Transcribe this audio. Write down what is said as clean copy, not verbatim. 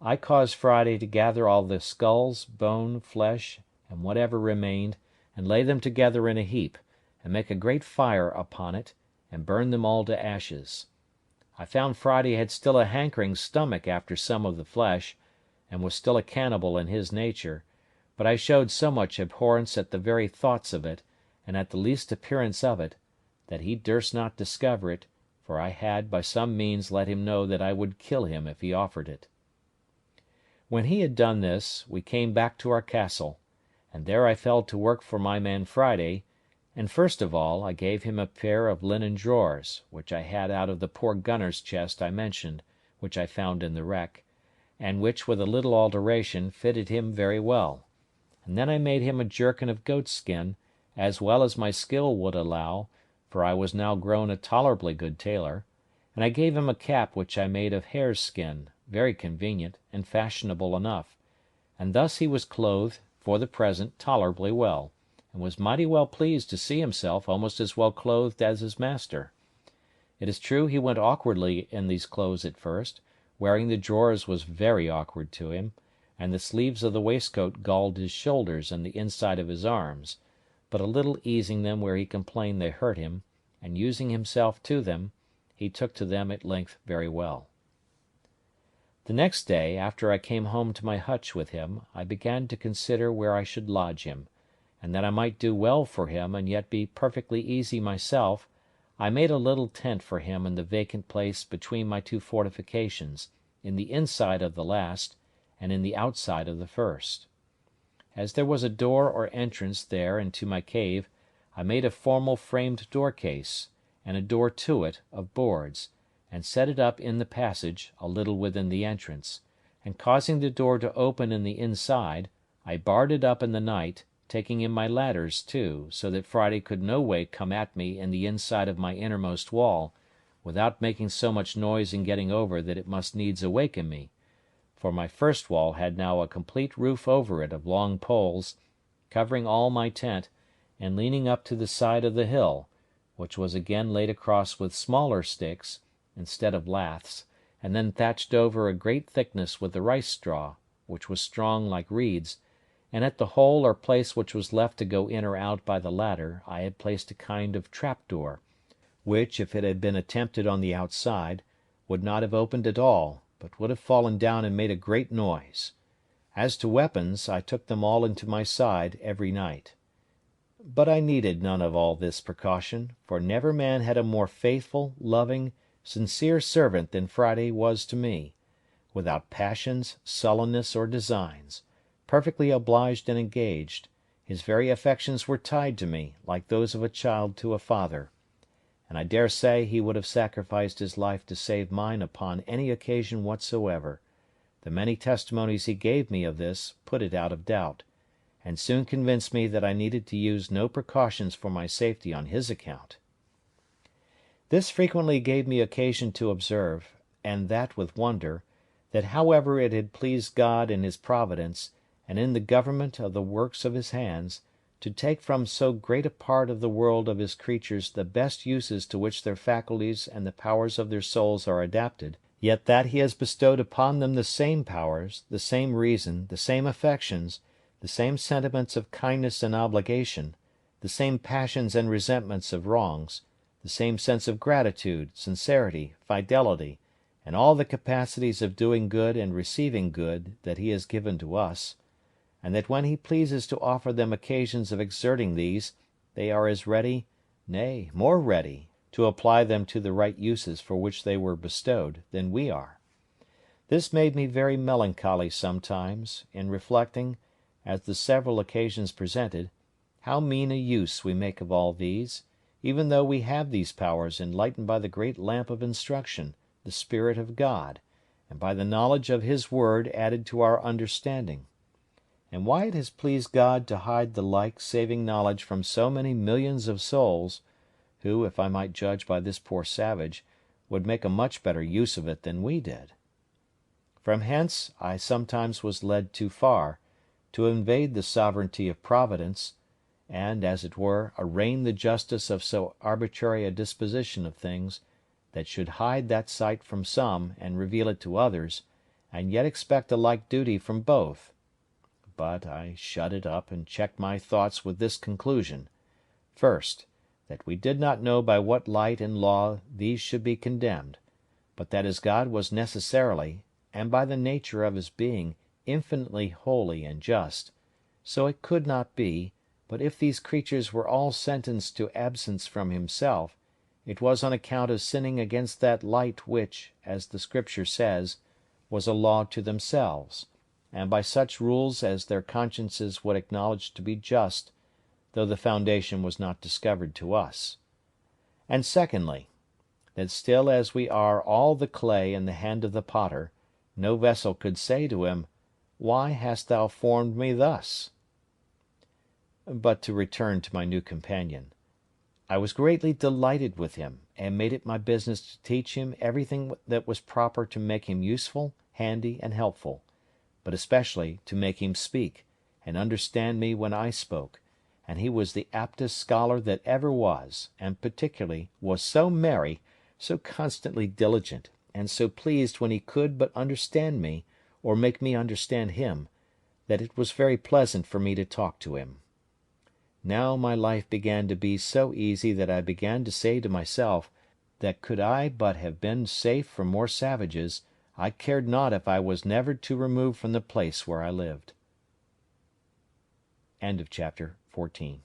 I caused Friday to gather all the skulls, bone, flesh, and whatever remained, and lay them together in a heap, and make a great fire upon it, and burn them all to ashes. I found Friday had still a hankering stomach after some of the flesh, and was still a cannibal in his nature, but I showed so much abhorrence at the very thoughts of it, and at the least appearance of it, that he durst not discover it, for I had by some means let him know that I would kill him if he offered it. When he had done this, we came back to our castle, and there I fell to work for my man Friday, and first of all I gave him a pair of linen drawers, which I had out of the poor gunner's chest I mentioned, which I found in the wreck, and which with a little alteration fitted him very well; and then I made him a jerkin of goatskin, as well as my skill would allow, for I was now grown a tolerably good tailor, and I gave him a cap which I made of hare's skin, very convenient, and fashionable enough; and thus he was clothed, for the present, tolerably well, and was mighty well pleased to see himself almost as well clothed as his master. It is true he went awkwardly in these clothes at first; wearing the drawers was very awkward to him, and the sleeves of the waistcoat galled his shoulders and the inside of his arms; but a little easing them where he complained they hurt him, and using himself to them, he took to them at length very well. The next day, after I came home to my hutch with him, I began to consider where I should lodge him, and that I might do well for him and yet be perfectly easy myself, I made a little tent for him in the vacant place between my two fortifications, in the inside of the last, and in the outside of the first. As there was a door or entrance there into my cave, I made a formal framed door case, and a door to it, of boards, and set it up in the passage, a little within the entrance, and causing the door to open in the inside, I barred it up in the night, taking in my ladders too, so that Friday could no way come at me in the inside of my innermost wall, without making so much noise in getting over that it must needs awaken me; for my first wall had now a complete roof over it of long poles, covering all my tent, and leaning up to the side of the hill, which was again laid across with smaller sticks, instead of laths, and then thatched over a great thickness with the rice straw, which was strong like reeds, and at the hole or place which was left to go in or out by the ladder I had placed a kind of trap-door, which, if it had been attempted on the outside, would not have opened at all, but would have fallen down and made a great noise. As to weapons, I took them all into my side every night. But I needed none of all this precaution, for never man had a more faithful, loving, sincere servant than Friday was to me, without passions, sullenness, or designs, perfectly obliged and engaged; his very affections were tied to me, like those of a child to a father; and I dare say he would have sacrificed his life to save mine upon any occasion whatsoever. The many testimonies he gave me of this put it out of doubt, and soon convinced me that I needed to use no precautions for my safety on his account. This frequently gave me occasion to observe, and that with wonder, that however it had pleased God in his providence, and in the government of the works of his hands, to take from so great a part of the world of his creatures the best uses to which their faculties and the powers of their souls are adapted, yet that he has bestowed upon them the same powers, the same reason, the same affections, the same sentiments of kindness and obligation, the same passions and resentments of wrongs, the same sense of gratitude, sincerity, fidelity, and all the capacities of doing good and receiving good that he has given to us, and that when he pleases to offer them occasions of exerting these, they are as ready, nay, more ready, to apply them to the right uses for which they were bestowed, than we are. This made me very melancholy sometimes, in reflecting, as the several occasions presented, how mean a use we make of all these, even though we have these powers enlightened by the great lamp of instruction, the Spirit of God, and by the knowledge of his word added to our understanding; and why it has pleased God to hide the like saving knowledge from so many millions of souls, who, if I might judge by this poor savage, would make a much better use of it than we did. From hence I sometimes was led too far, to invade the sovereignty of Providence, and, as it were, arraign the justice of so arbitrary a disposition of things, that should hide that sight from some, and reveal it to others, and yet expect a like duty from both. But I shut it up and checked my thoughts with this conclusion: first, that we did not know by what light and law these should be condemned, but that as God was necessarily, and by the nature of his being, infinitely holy and just, so it could not be, but if these creatures were all sentenced to absence from himself, it was on account of sinning against that light which, as the Scripture says, was a law to themselves, and by such rules as their consciences would acknowledge to be just, though the foundation was not discovered to us. And secondly, that still as we are all the clay in the hand of the potter, no vessel could say to him, "Why hast thou formed me thus?" But to return to my new companion. I was greatly delighted with him, and made it my business to teach him everything that was proper to make him useful, handy, and helpful, but especially to make him speak, and understand me when I spoke, and he was the aptest scholar that ever was, and particularly was so merry, so constantly diligent, and so pleased when he could but understand me, or make me understand him, that it was very pleasant for me to talk to him. Now my life began to be so easy that I began to say to myself, that could I but have been safe from more savages, I cared not if I was never to remove from the place where I lived. Chapter 15.